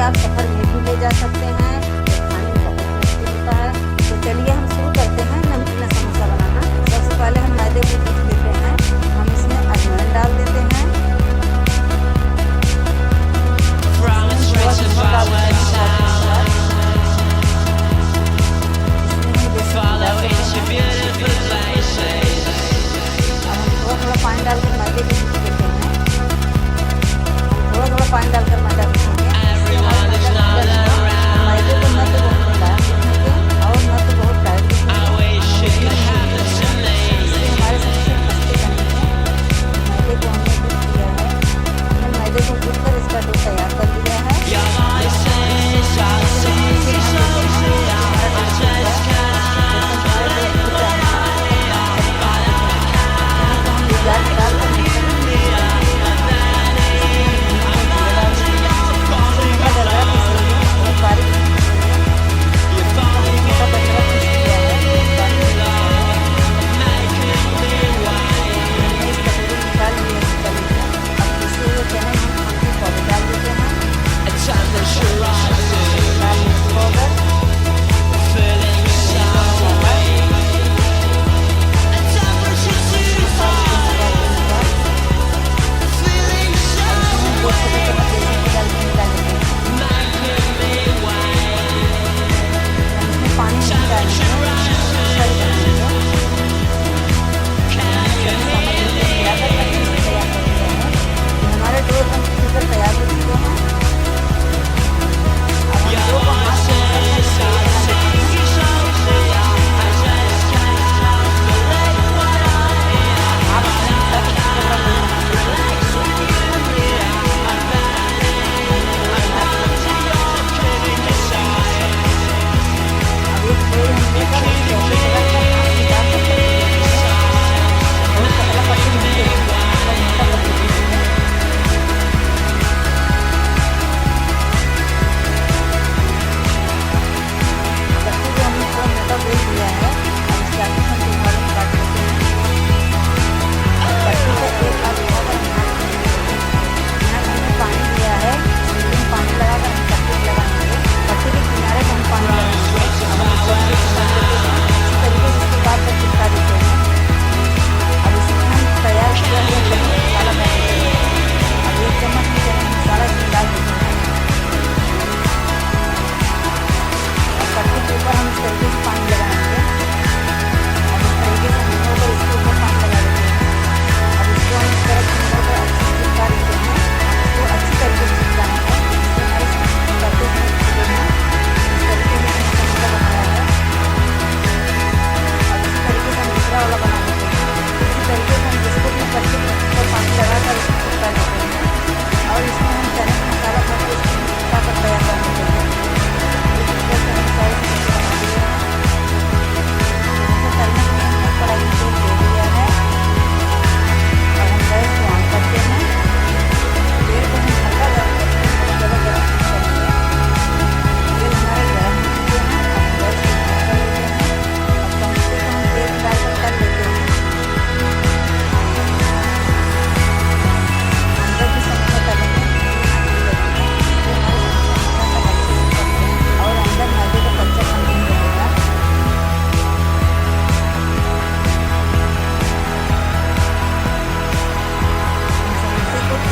आप सफ़र में भी ले जा सकते हैं, खाने में बहुत टेस्टी होता है। तो चलिए हम शुरू करते हैं नमकीन समोसा बनाना। सबसे पहले हम मैदे को गूंथ लेते हैं, हम इसमें अजवाइन डाल देते हैं, थोड़ा पानी डालकर मैदे को गूंथ लेते हैं। थोड़ा पानी डालकर मैदा गूंथेंगे। मैदे को न तो बहुत ढीला गूंथेंगे और न तो बहुत टाइट गूंथेंगे, इससे हमारे समोसे खस्ते बनेंगे। मैदे को हमने गूंथ लिया है, हमने मैदे को गूंथकर इसका डो तैयार कर लिया है।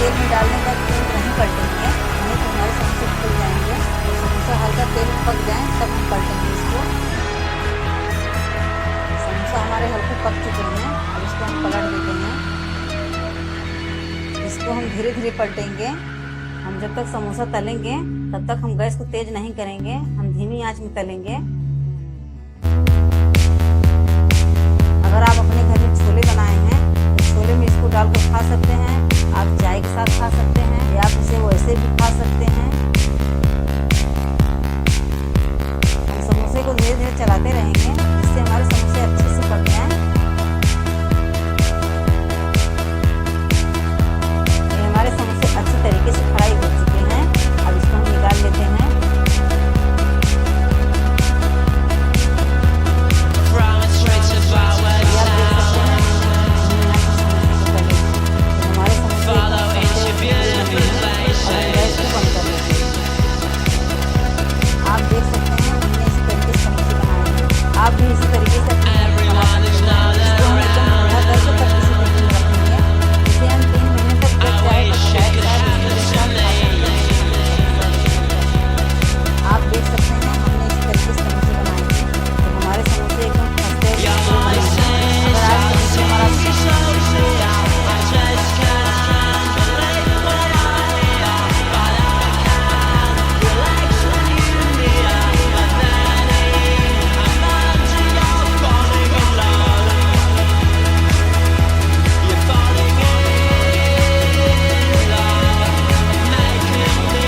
तेल में डालने का तेल नहीं पलटेंगे, नहीं तो हमारे समोसे फूल जाएंगे। तो समोसा हल्का तेल पक जाए तब हम पलटेंगे इसको। समोसा हमारे हल्के पक चुके हैं, अब इसको हम पलट देते हैं। इसको हम धीरे धीरे पलटेंगे। हम जब तक समोसा तलेंगे तब तक हम गैस को तेज नहीं करेंगे, हम धीमी आंच में तलेंगे। अगर आप अपने घर में छोले बनाए हैं तो छोले में इसको डाल कर खा सकते हैं, आप चाय के साथ खा सकते हैं, या आप इसे